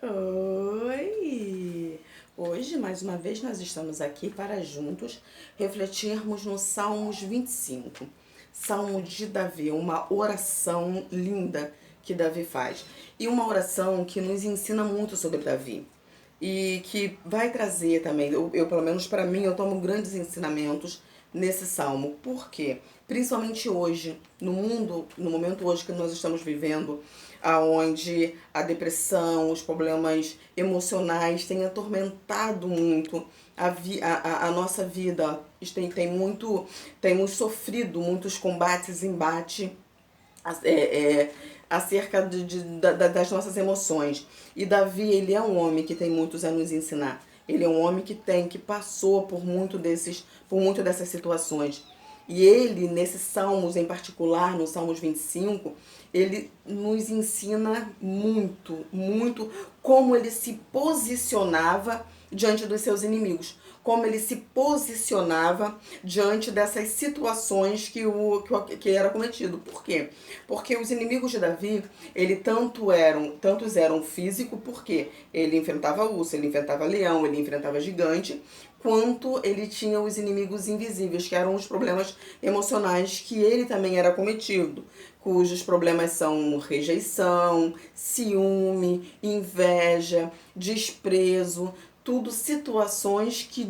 Oi! Hoje, mais uma vez, nós estamos aqui para juntos refletirmos no Salmos 25. Salmo de Davi, uma oração linda que Davi faz. E uma oração que nos ensina muito sobre Davi. E que vai trazer também, pelo menos para mim, eu tomo grandes ensinamentos nesse salmo. Por quê? Principalmente hoje, no mundo, no momento hoje que nós estamos vivendo, aonde a depressão, os problemas emocionais têm atormentado muito a nossa vida. Temos sofrido muitos combates, embate acerca das nossas emoções. E Davi, ele é um homem que tem muitos a nos ensinar. Ele é um homem que passou por muito dessas situações. E ele, nesses salmos em particular, no Salmos 25, ele nos ensina muito como ele se posicionava diante dos seus inimigos, como ele se posicionava diante dessas situações que era cometido. Por quê? Porque os inimigos de Davi, tantos eram físico, porque ele enfrentava urso, ele enfrentava leão, ele enfrentava gigante, quanto ele tinha os inimigos invisíveis, que eram os problemas emocionais que ele também era cometido, cujos problemas são rejeição, ciúme, inveja, desprezo, tudo situações que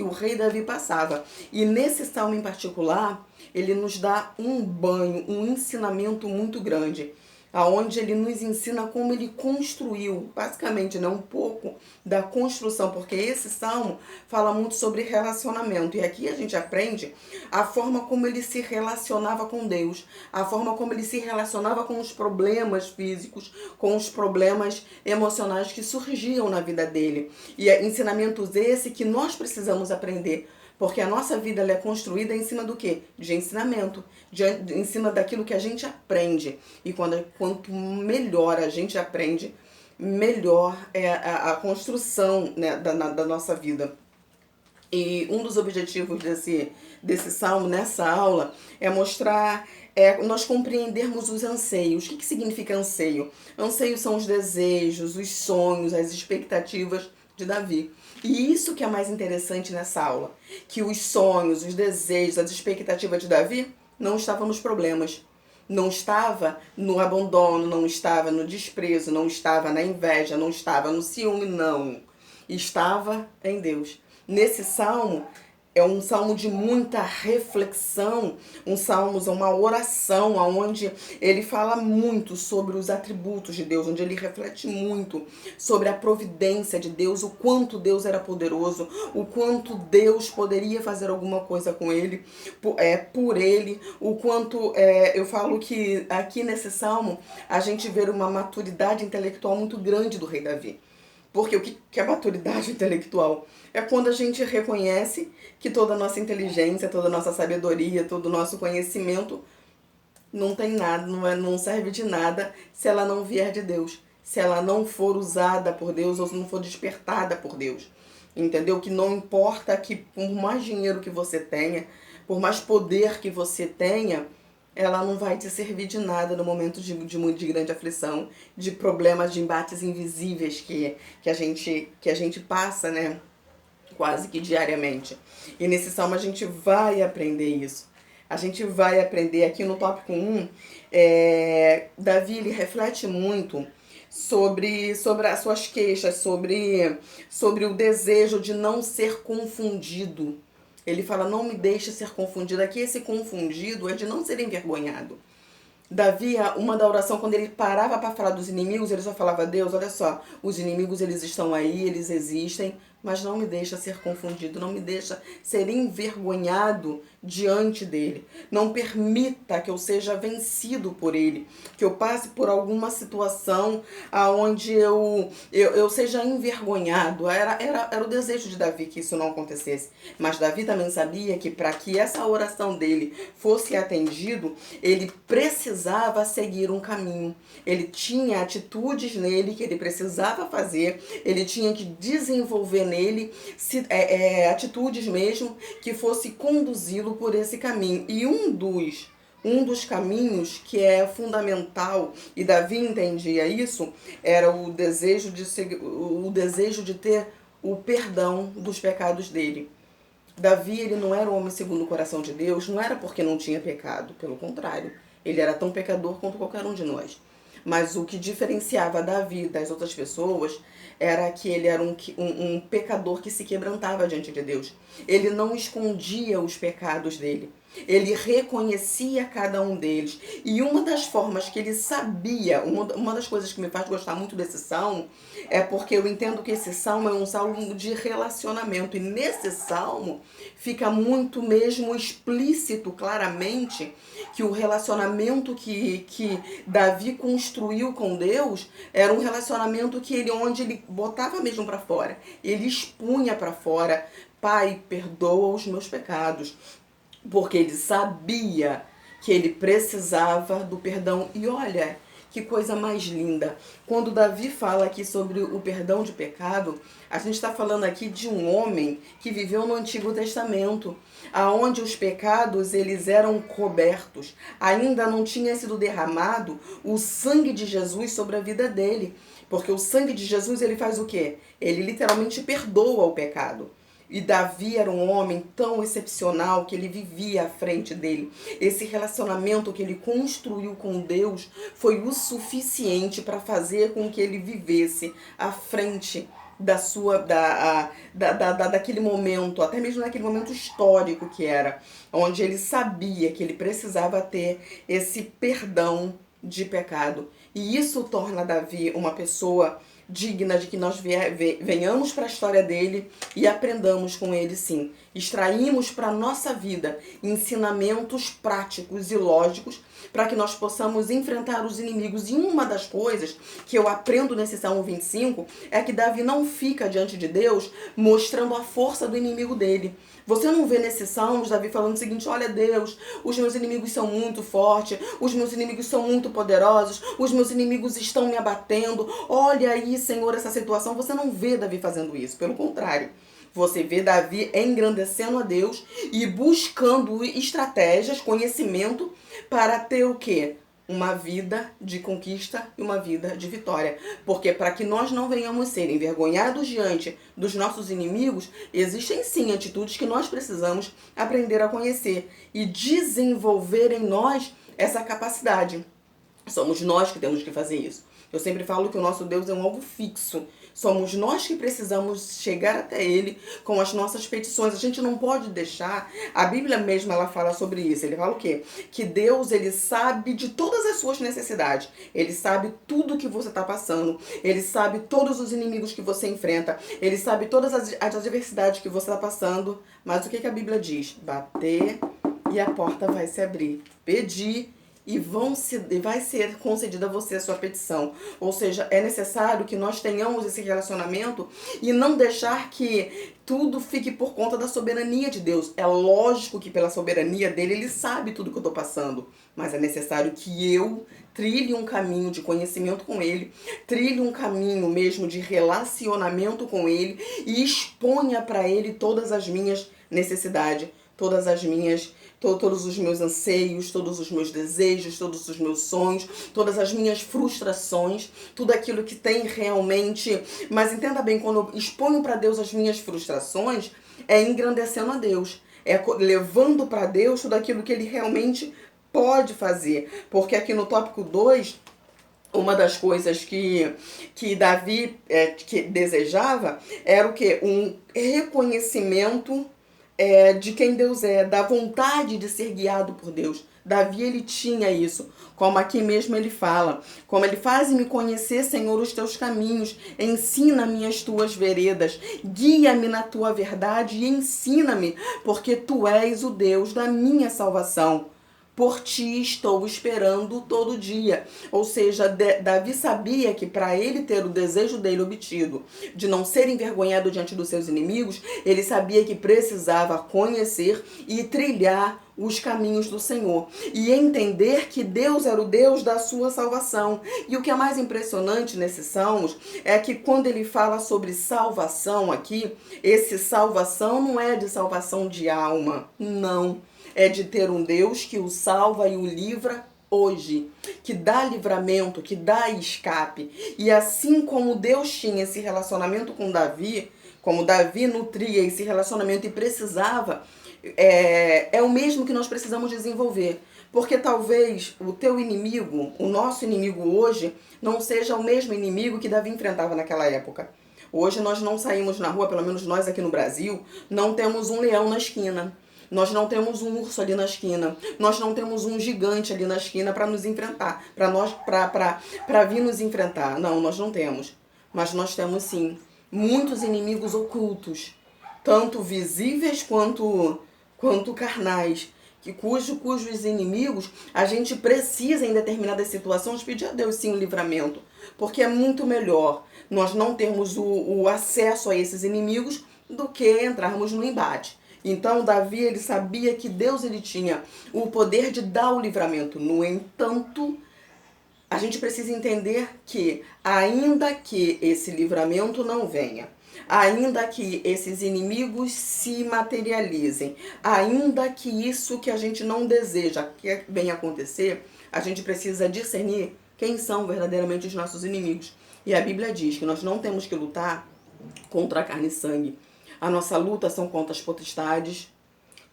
o rei Davi passava. E nesse salmo em particular, ele nos dá um banho, um ensinamento muito grande, aonde ele nos ensina como ele construiu, basicamente, né, um pouco da construção, porque esse salmo fala muito sobre relacionamento, e aqui a gente aprende a forma como ele se relacionava com Deus, a forma como ele se relacionava com os problemas físicos, com os problemas emocionais que surgiam na vida dele, e ensinamentos esse que nós precisamos aprender. Porque a nossa vida ela é construída em cima do quê? De ensinamento, em cima daquilo que a gente aprende. E quanto melhor a gente aprende, melhor é a construção, né, da nossa vida. E um dos objetivos desse salmo, nessa aula, é mostrar, nós compreendermos os anseios. O que significa anseio? Anseio são os desejos, os sonhos, as expectativas de Davi. E isso que é mais interessante nessa aula, que os sonhos, os desejos, as expectativas de Davi não estavam nos problemas, não estava no abandono, não estava no desprezo, não estava na inveja, não estava no ciúme, não. Estava em Deus. Nesse salmo, é um salmo de muita reflexão, uma oração, onde ele fala muito sobre os atributos de Deus, onde ele reflete muito sobre a providência de Deus, o quanto Deus era poderoso, o quanto Deus poderia fazer alguma coisa com ele, por ele, o quanto, eu falo que aqui nesse salmo a gente vê uma maturidade intelectual muito grande do rei Davi. Porque o que é maturidade intelectual? É quando a gente reconhece que toda a nossa inteligência, toda a nossa sabedoria, todo o nosso conhecimento não tem nada, não serve de nada se ela não vier de Deus. Se ela não for usada por Deus ou se não for despertada por Deus. Entendeu? Que não importa que por mais dinheiro que você tenha, por mais poder que você tenha, ela não vai te servir de nada no momento de grande aflição, de problemas, de embates invisíveis que a gente passa, né? Quase que diariamente. E nesse salmo a gente vai aprender isso. A gente vai aprender aqui no tópico 1, Davi ele reflete muito sobre as suas queixas, sobre o desejo de não ser confundido. Ele fala, não me deixe ser confundido. Aqui esse confundido é de não ser envergonhado. Davi, uma da oração, quando ele parava para falar dos inimigos, ele só falava, Deus, olha só, os inimigos eles estão aí, eles existem, mas não me deixa ser confundido, não me deixa ser envergonhado diante dele. Não permita que eu seja vencido por ele, que eu passe por alguma situação aonde eu seja envergonhado. Era o desejo de Davi que isso não acontecesse. Mas Davi também sabia que para que essa oração dele fosse atendido, ele precisava seguir um caminho. Ele tinha atitudes nele que ele precisava fazer, ele tinha que desenvolver nele atitudes mesmo que fosse conduzi-lo por esse caminho. E Um dos caminhos que é fundamental, e Davi entendia isso, era o desejo de ter o perdão dos pecados dele. Davi, ele não era um homem segundo o coração de Deus, não era porque não tinha pecado, pelo contrário, ele era tão pecador quanto qualquer um de nós. Mas o que diferenciava Davi das outras pessoas era que ele era um pecador que se quebrantava diante de Deus. Ele não escondia os pecados dele. Ele reconhecia cada um deles. E uma das formas que ele sabia, uma das coisas que me faz gostar muito desse salmo, é porque eu entendo que esse salmo é um salmo de relacionamento. E nesse salmo fica muito mesmo explícito, claramente, que o relacionamento que Davi construiu com Deus era um relacionamento onde ele botava mesmo para fora. Ele expunha para fora: Pai, perdoa os meus pecados. Porque ele sabia que ele precisava do perdão. E olha, que coisa mais linda. Quando Davi fala aqui sobre o perdão de pecado, a gente está falando aqui de um homem que viveu no Antigo Testamento, aonde os pecados eles eram cobertos. Ainda não tinha sido derramado o sangue de Jesus sobre a vida dele. Porque o sangue de Jesus, ele faz o quê? Ele literalmente perdoa o pecado. E Davi era um homem tão excepcional que ele vivia à frente dele. Esse relacionamento que ele construiu com Deus foi o suficiente para fazer com que ele vivesse à frente daquele momento, até mesmo naquele momento histórico que era, onde ele sabia que ele precisava ter esse perdão de pecado. E isso torna Davi uma pessoa digna de que nós venhamos para a história dele e aprendamos com ele, sim. Extraímos para a nossa vida ensinamentos práticos e lógicos para que nós possamos enfrentar os inimigos. E uma das coisas que eu aprendo nesse Salmo 25 é que Davi não fica diante de Deus mostrando a força do inimigo dele. Você não vê nesses salmos Davi falando o seguinte: olha Deus, os meus inimigos são muito fortes, os meus inimigos são muito poderosos, os meus inimigos estão me abatendo, olha aí Senhor essa situação. Você não vê Davi fazendo isso, pelo contrário. Você vê Davi engrandecendo a Deus e buscando estratégias, conhecimento para ter o quê? Uma vida de conquista e uma vida de vitória. Porque para que nós não venhamos ser envergonhados diante dos nossos inimigos, existem sim atitudes que nós precisamos aprender a conhecer e desenvolver em nós essa capacidade. Somos nós que temos que fazer isso. Eu sempre falo que o nosso Deus é um alvo fixo. Somos nós que precisamos chegar até Ele com as nossas petições. A gente não pode deixar... A Bíblia mesma, ela fala sobre isso. Ele fala o quê? Que Deus, Ele sabe de todas as suas necessidades. Ele sabe tudo que você está passando. Ele sabe todos os inimigos que você enfrenta. Ele sabe todas as adversidades que você está passando. Mas o que a Bíblia diz? Bater e a porta vai se abrir. Pedir e vai ser concedida a você a sua petição. Ou seja, é necessário que nós tenhamos esse relacionamento e não deixar que tudo fique por conta da soberania de Deus. É lógico que pela soberania dele, ele sabe tudo que eu estou passando. Mas é necessário que eu trilhe um caminho de conhecimento com ele, trilhe um caminho mesmo de relacionamento com ele e exponha para ele todas as minhas necessidades, todos os meus anseios, todos os meus desejos, todos os meus sonhos, todas as minhas frustrações, tudo aquilo que tem realmente... Mas entenda bem, quando eu exponho para Deus as minhas frustrações, é engrandecendo a Deus, é levando para Deus tudo aquilo que Ele realmente pode fazer. Porque aqui no tópico 2, uma das coisas que Davi que desejava era o quê? Um reconhecimento de quem Deus é, da vontade de ser guiado por Deus. Davi, ele tinha isso, como aqui mesmo ele fala, como ele faz-me conhecer, Senhor, os teus caminhos, ensina-me as tuas veredas, guia-me na tua verdade e ensina-me, porque tu és o Deus da minha salvação. Por ti estou esperando todo dia. Ou seja, Davi sabia que para ele ter o desejo dele obtido, de não ser envergonhado diante dos seus inimigos, ele sabia que precisava conhecer e trilhar os caminhos do Senhor. E entender que Deus era o Deus da sua salvação. E o que é mais impressionante nesses salmos é que quando ele fala sobre salvação aqui, esse salvação não é de salvação de alma, não. é de ter um Deus que o salva e o livra hoje, que dá livramento, que dá escape. E assim como Deus tinha esse relacionamento com Davi, como Davi nutria esse relacionamento e precisava, é o mesmo que nós precisamos desenvolver. Porque talvez o teu inimigo, o nosso inimigo hoje, não seja o mesmo inimigo que Davi enfrentava naquela época. Hoje nós não saímos na rua, pelo menos nós aqui no Brasil, não temos um leão na esquina. Nós não temos um urso ali na esquina. Nós não temos um gigante ali na esquina para nos enfrentar, para vir nos enfrentar. Não, nós não temos. Mas nós temos sim muitos inimigos ocultos, tanto visíveis quanto carnais, cujos inimigos a gente precisa em determinadas situações pedir a Deus sim o livramento, porque é muito melhor nós não termos o acesso a esses inimigos do que entrarmos no embate. Então Davi, ele sabia que Deus, ele tinha o poder de dar o livramento. No entanto, a gente precisa entender que, ainda que esse livramento não venha, ainda que esses inimigos se materializem, ainda que isso que a gente não deseja que venha acontecer, a gente precisa discernir quem são verdadeiramente os nossos inimigos. E a Bíblia diz que nós não temos que lutar contra a carne e sangue. A nossa luta são contra as potestades,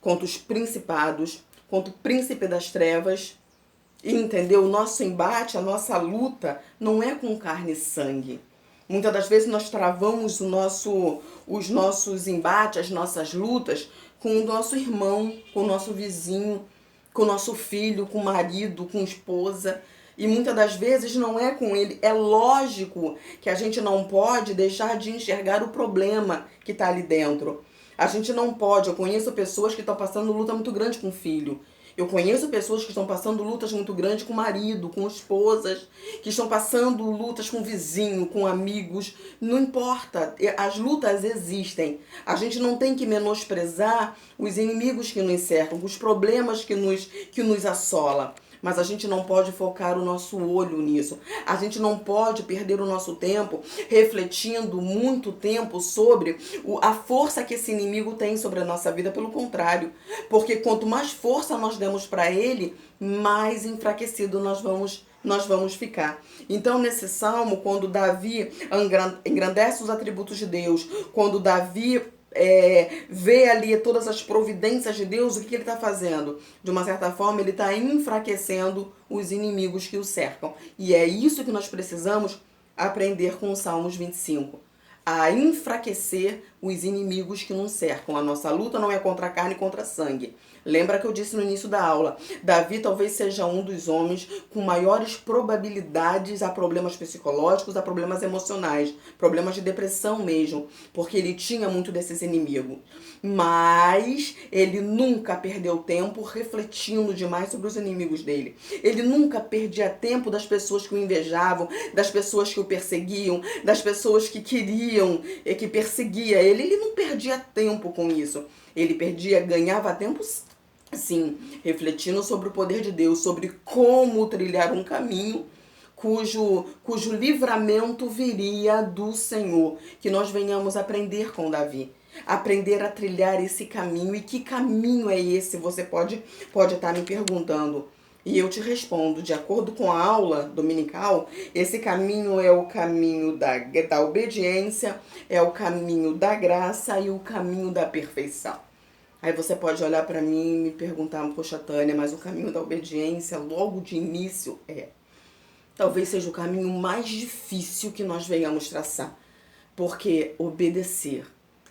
contra os principados, contra o príncipe das trevas. E entendeu? O nosso embate, a nossa luta não é com carne e sangue. Muitas das vezes nós travamos os nossos embates, as nossas lutas com o nosso irmão, com o nosso vizinho, com o nosso filho, com o marido, com a esposa. E muitas das vezes não é com ele. É lógico que a gente não pode deixar de enxergar o problema que está ali dentro. A gente não pode. Eu conheço pessoas que estão passando luta muito grande com o filho. Eu conheço pessoas que estão passando lutas muito grandes com o marido, com esposas, que estão passando lutas com o vizinho, com amigos. Não importa, as lutas existem. A gente não tem que menosprezar os inimigos que nos cercam, os problemas que nos assolam. Mas a gente não pode focar o nosso olho nisso. A gente não pode perder o nosso tempo refletindo muito tempo sobre a força que esse inimigo tem sobre a nossa vida. Pelo contrário, porque quanto mais força nós demos para ele, mais enfraquecido nós vamos ficar. Então, nesse salmo, quando Davi engrandece os atributos de Deus, quando Davi vê ali todas as providências de Deus, o que ele está fazendo? De uma certa forma, ele está enfraquecendo os inimigos que o cercam. E é isso que nós precisamos aprender com o Salmos 25. A enfraquecer os inimigos que nos cercam. A nossa luta não é contra a carne e contra sangue. Lembra que eu disse no início da aula, Davi talvez seja um dos homens com maiores probabilidades a problemas psicológicos, a problemas emocionais, problemas de depressão mesmo, porque ele tinha muito desses inimigos. Mas ele nunca perdeu tempo refletindo demais sobre os inimigos dele. Ele nunca perdia tempo das pessoas que o invejavam, das pessoas que o perseguiam, das pessoas que queriam, que perseguia ele. Ele não perdia tempo com isso. Ele ganhava tempo sim, refletindo sobre o poder de Deus, sobre como trilhar um caminho cujo livramento viria do Senhor. Que nós venhamos aprender com Davi, aprender a trilhar esse caminho. E que caminho é esse? Você pode estar me perguntando. E eu te respondo, de acordo com a aula dominical, esse caminho é o caminho da obediência, é o caminho da graça e o caminho da perfeição. Aí você pode olhar para mim e me perguntar, poxa, Tânia, mas o caminho da obediência, logo de início, talvez seja o caminho mais difícil que nós venhamos traçar. Porque obedecer.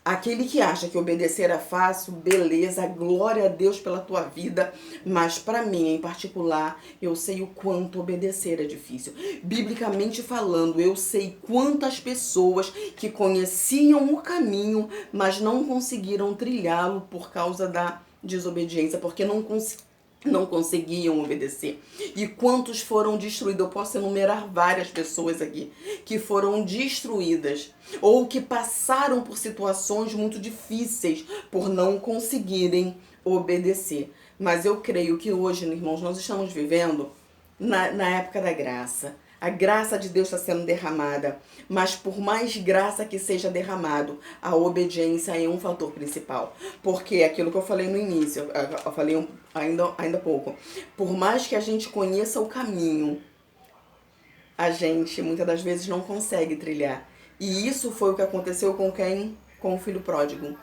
Aquele que acha que obedecer é fácil, beleza, glória a Deus pela tua vida, mas para mim em particular, eu sei o quanto obedecer é difícil. Biblicamente falando, eu sei quantas pessoas que conheciam o caminho, mas não conseguiram trilhá-lo por causa da desobediência, porque não conseguiam obedecer. E quantos foram destruídos? Eu posso enumerar várias pessoas aqui que foram destruídas ou que passaram por situações muito difíceis por não conseguirem obedecer. Mas eu creio que hoje, irmãos, nós estamos vivendo na época da graça. A graça de Deus está sendo derramada. Mas por mais graça que seja derramado, a obediência é um fator principal. Porque aquilo que eu falei no início, eu falei ainda há pouco. Por mais que a gente conheça o caminho, a gente muitas das vezes não consegue trilhar. E isso foi o que aconteceu com quem? Com o filho pródigo.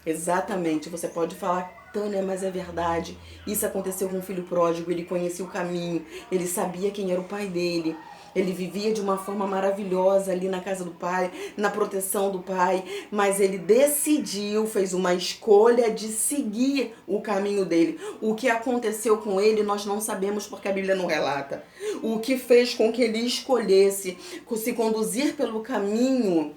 Exatamente, você pode falar, Tânia, mas é verdade. Isso aconteceu com o filho pródigo, ele conhecia o caminho, ele sabia quem era o pai dele. Ele vivia de uma forma maravilhosa ali na casa do pai, na proteção do pai, mas ele decidiu, fez uma escolha de seguir o caminho dele. O que aconteceu com ele nós não sabemos porque a Bíblia não relata. O que fez com que ele escolhesse se conduzir pelo caminho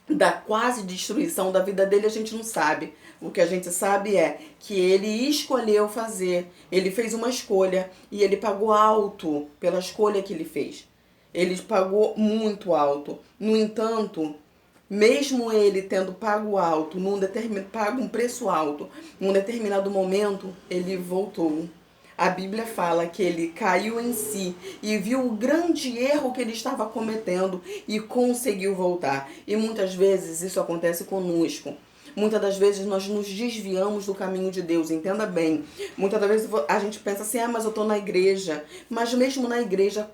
da quase destruição da vida dele, a gente não sabe. O que a gente sabe é que ele escolheu fazer, ele fez uma escolha e ele pagou alto pela escolha que ele fez. Ele pagou muito alto. No entanto, mesmo ele tendo pago alto, pago um preço alto, num determinado momento, ele voltou. A Bíblia fala que ele caiu em si e viu o grande erro que ele estava cometendo e conseguiu voltar. E muitas vezes isso acontece conosco. Muitas das vezes nós nos desviamos do caminho de Deus, entenda bem. Muitas das vezes a gente pensa assim, mas eu estou na igreja. Mas mesmo na igreja,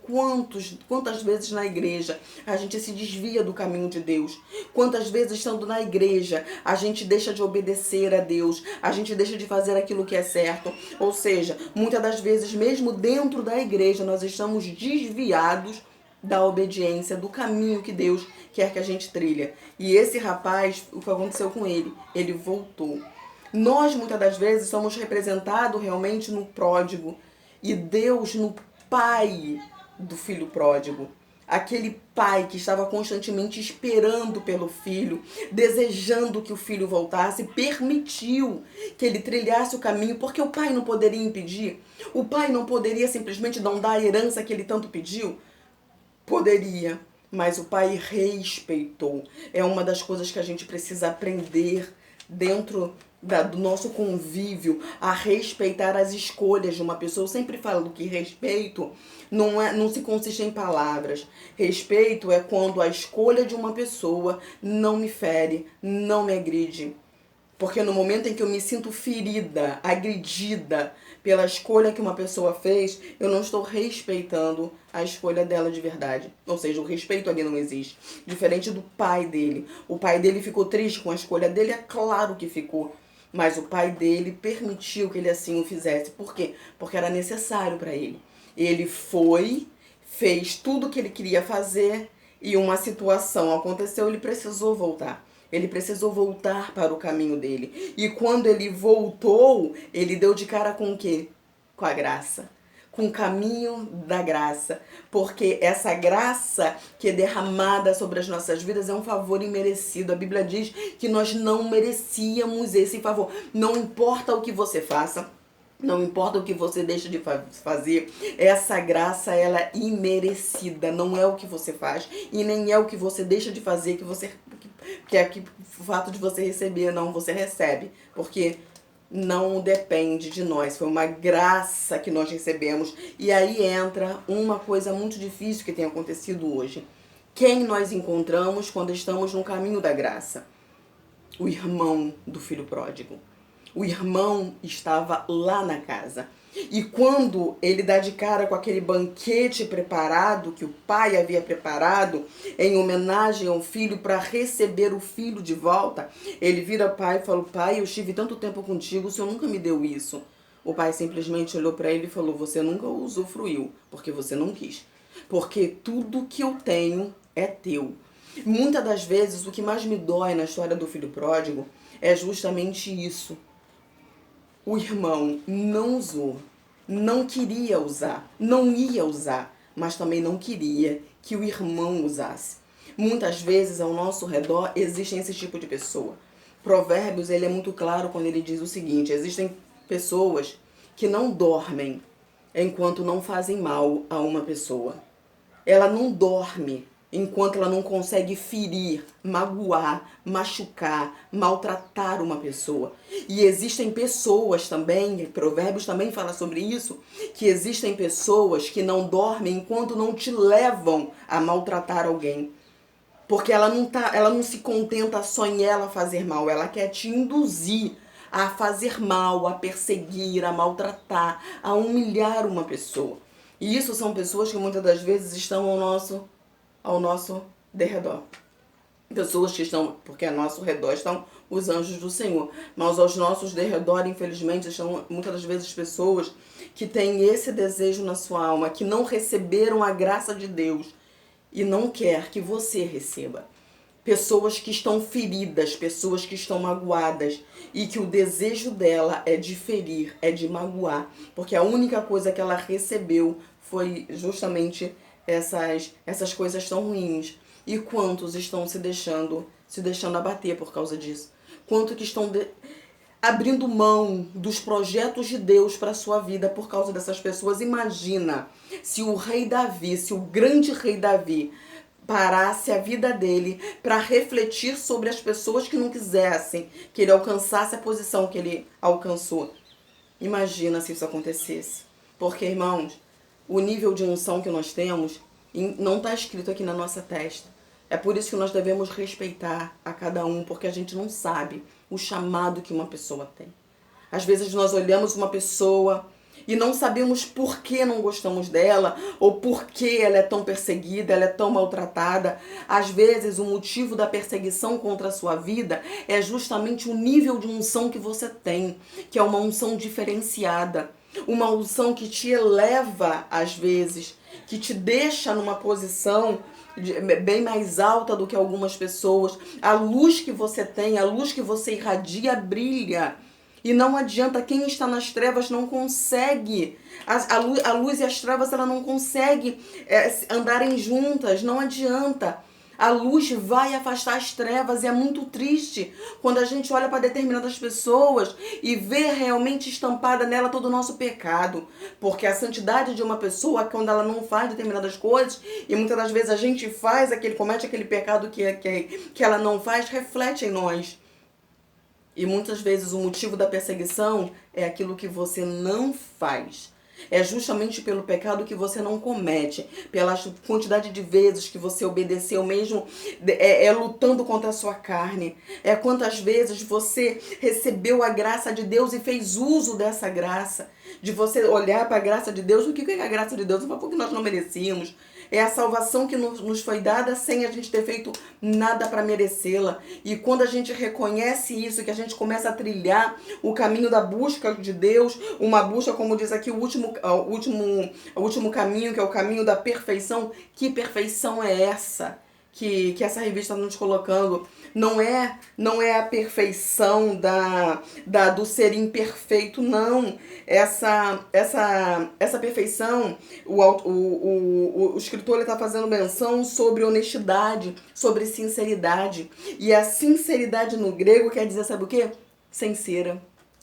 quantas vezes na igreja a gente se desvia do caminho de Deus? Quantas vezes estando na igreja a gente deixa de obedecer a Deus, a gente deixa de fazer aquilo que é certo. Ou seja, muitas das vezes mesmo dentro da igreja nós estamos desviados da obediência, do caminho que Deus quer que a gente trilha. E esse rapaz, o que aconteceu com ele? Ele voltou. Nós, muitas das vezes, somos representados realmente no pródigo e Deus no pai do filho pródigo. Aquele pai que estava constantemente esperando pelo filho, desejando que o filho voltasse, permitiu que ele trilhasse o caminho, porque o pai não poderia impedir. O pai não poderia simplesmente não dar a herança que ele tanto pediu. Poderia, mas o pai respeitou. É uma das coisas que a gente precisa aprender dentro do nosso convívio, a respeitar as escolhas de uma pessoa. Eu sempre falo que respeito não se consiste em palavras. Respeito é quando a escolha de uma pessoa não me fere, não me agride. Porque no momento em que eu me sinto ferida, agredida pela escolha que uma pessoa fez, eu não estou respeitando a escolha dela de verdade. Ou seja, o respeito ali não existe. Diferente do pai dele. O pai dele ficou triste com a escolha dele? É claro que ficou. Mas o pai dele permitiu que ele assim o fizesse. Por quê? Porque era necessário para ele. Ele foi, fez tudo o que ele queria fazer e uma situação aconteceu, ele precisou voltar. Ele precisou voltar para o caminho dele. E quando ele voltou, ele deu de cara com o quê? Com a graça. Com o caminho da graça. Porque essa graça que é derramada sobre as nossas vidas é um favor imerecido. A Bíblia diz que nós não merecíamos esse favor. Não importa o que você faça. Não importa o que você deixa de fazer, essa graça ela é imerecida, não é o que você faz e nem é o que você deixa de fazer que o fato de você receber, não, você recebe, porque não depende de nós, foi uma graça que nós recebemos. E aí entra uma coisa muito difícil que tem acontecido hoje. Quem nós encontramos quando estamos no caminho da graça? O irmão do filho pródigo. O irmão estava lá na casa. E quando ele dá de cara com aquele banquete preparado, que o pai havia preparado, em homenagem ao filho, para receber o filho de volta, ele vira ao pai e fala, pai, eu estive tanto tempo contigo, o senhor nunca me deu isso. O pai simplesmente olhou para ele e falou, você nunca usufruiu, porque você não quis. Porque tudo que eu tenho é teu. Muitas das vezes, o que mais me dói na história do filho pródigo é justamente isso. O irmão não usou, não queria usar, não ia usar, mas também não queria que o irmão usasse. Muitas vezes ao nosso redor existem esse tipo de pessoa. Provérbios, ele é muito claro quando ele diz o seguinte, existem pessoas que não dormem enquanto não fazem mal a uma pessoa. Ela não dorme enquanto ela não consegue ferir, magoar, machucar, maltratar uma pessoa. E existem pessoas também, Provérbios também fala sobre isso, que existem pessoas que não dormem enquanto não te levam a maltratar alguém. Porque ela não se contenta só em ela fazer mal, ela quer te induzir a fazer mal, a perseguir, a maltratar, a humilhar uma pessoa. E isso são pessoas que muitas das vezes estão ao nosso derredor. Pessoas que estão, porque ao nosso redor estão os anjos do Senhor, mas aos nossos derredor, infelizmente, estão muitas das vezes pessoas que têm esse desejo na sua alma, que não receberam a graça de Deus e não quer que você receba. Pessoas que estão feridas, pessoas que estão magoadas e que o desejo dela é de ferir, é de magoar, porque a única coisa que ela recebeu foi justamente essas coisas tão ruins. E quantos estão se deixando abater por causa disso? Quantos que estão abrindo mão dos projetos de Deus para a sua vida por causa dessas pessoas? Imagina se o rei Davi, se o grande rei Davi parasse a vida dele para refletir sobre as pessoas que não quisessem que ele alcançasse a posição que ele alcançou. Imagina se isso acontecesse. Porque, irmãos, o nível de unção que nós temos não está escrito aqui na nossa testa. É por isso que nós devemos respeitar a cada um, porque a gente não sabe o chamado que uma pessoa tem. Às vezes nós olhamos uma pessoa e não sabemos por que não gostamos dela, ou por que ela é tão perseguida, ela é tão maltratada. Às vezes o motivo da perseguição contra a sua vida é justamente o nível de unção que você tem, que é uma unção diferenciada. Uma unção que te eleva, às vezes, que te deixa numa posição bem mais alta do que algumas pessoas. A luz que você tem, a luz que você irradia, brilha. E não adianta, quem está nas trevas não consegue. A luz e as trevas, ela não conseguem andarem juntas, não adianta. A luz vai afastar as trevas e é muito triste quando a gente olha para determinadas pessoas e vê realmente estampada nela todo o nosso pecado. Porque a santidade de uma pessoa, quando ela não faz determinadas coisas, e muitas das vezes a gente comete aquele pecado que ela não faz, reflete em nós. E muitas vezes o motivo da perseguição é aquilo que você não faz. É justamente pelo pecado que você não comete, pela quantidade de vezes que você obedeceu mesmo lutando contra a sua carne. É quantas vezes você recebeu a graça de Deus e fez uso dessa graça. De você olhar para a graça de Deus, o que é a graça de Deus? Porque nós não merecíamos. É a salvação que nos foi dada sem a gente ter feito nada para merecê-la. E quando a gente reconhece isso, que a gente começa a trilhar o caminho da busca de Deus, uma busca, como diz aqui, o último caminho, que é o caminho da perfeição. Que perfeição é essa que essa revista está nos colocando? Não é a perfeição do ser imperfeito, não. Essa perfeição, o escritor está fazendo menção sobre honestidade, sobre sinceridade. E a sinceridade no grego quer dizer, sabe o quê? Sincera.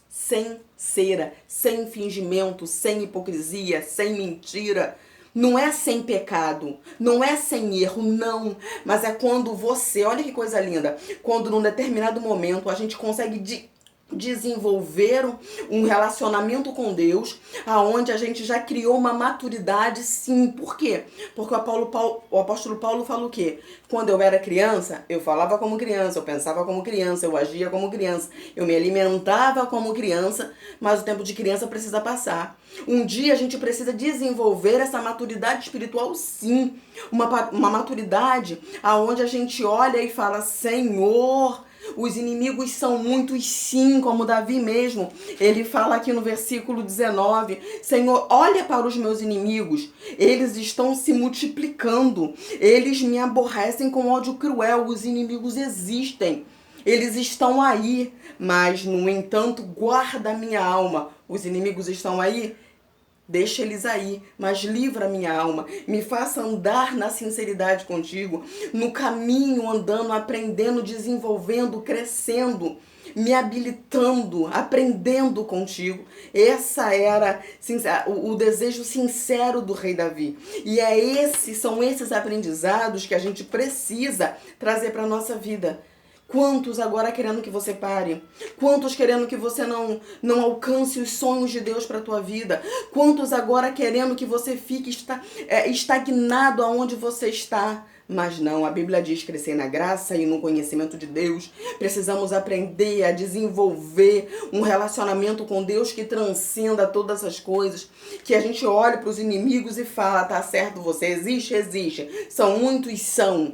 Sem cera, sem fingimento, sem hipocrisia, sem mentira. Não é sem pecado, não é sem erro, não. Mas é quando você, olha que coisa linda, quando num determinado momento a gente consegue desenvolver um relacionamento com Deus, aonde a gente já criou uma maturidade, sim. Por quê? Porque o apóstolo Paulo fala o quê? Quando eu era criança, eu falava como criança, eu pensava como criança, eu agia como criança, eu me alimentava como criança, mas o tempo de criança precisa passar. Um dia a gente precisa desenvolver essa maturidade espiritual, sim. Uma maturidade aonde a gente olha e fala, Senhor, os inimigos são muitos, sim, como Davi mesmo. Ele fala aqui no versículo 19, Senhor, olha para os meus inimigos, eles estão se multiplicando, eles me aborrecem com ódio cruel, os inimigos existem, eles estão aí, mas, no entanto, guarda a minha alma. Os inimigos estão aí? Deixa eles aí, mas livra a minha alma. Me faça andar na sinceridade contigo, no caminho, andando, aprendendo, desenvolvendo, crescendo. me habilitando, aprendendo contigo. Essa era o desejo sincero do rei Davi. E são esses aprendizados que a gente precisa trazer para a nossa vida. Quantos agora querendo que você pare? Quantos querendo que você não alcance os sonhos de Deus para a tua vida? Quantos agora querendo que você fique estagnado aonde você está? Mas não, a Bíblia diz crescer na graça e no conhecimento de Deus. Precisamos aprender a desenvolver um relacionamento com Deus que transcenda todas as coisas. Que a gente olhe para os inimigos e fala, tá certo, você existe, existe. São muitos, são.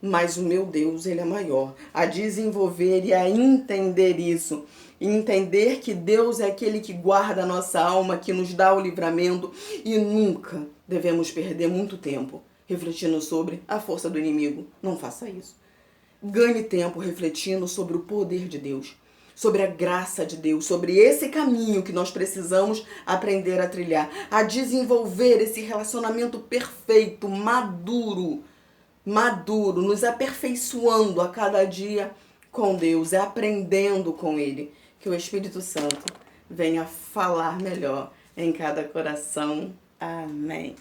Mas o meu Deus, ele é maior. A desenvolver e a entender isso. E entender que Deus é aquele que guarda a nossa alma, que nos dá o livramento. E nunca devemos perder muito tempo refletindo sobre a força do inimigo. Não faça isso. Ganhe tempo refletindo sobre o poder de Deus, sobre a graça de Deus, sobre esse caminho que nós precisamos aprender a trilhar, a desenvolver esse relacionamento perfeito, maduro, nos aperfeiçoando a cada dia com Deus, aprendendo com Ele. Que o Espírito Santo venha falar melhor em cada coração. Amém.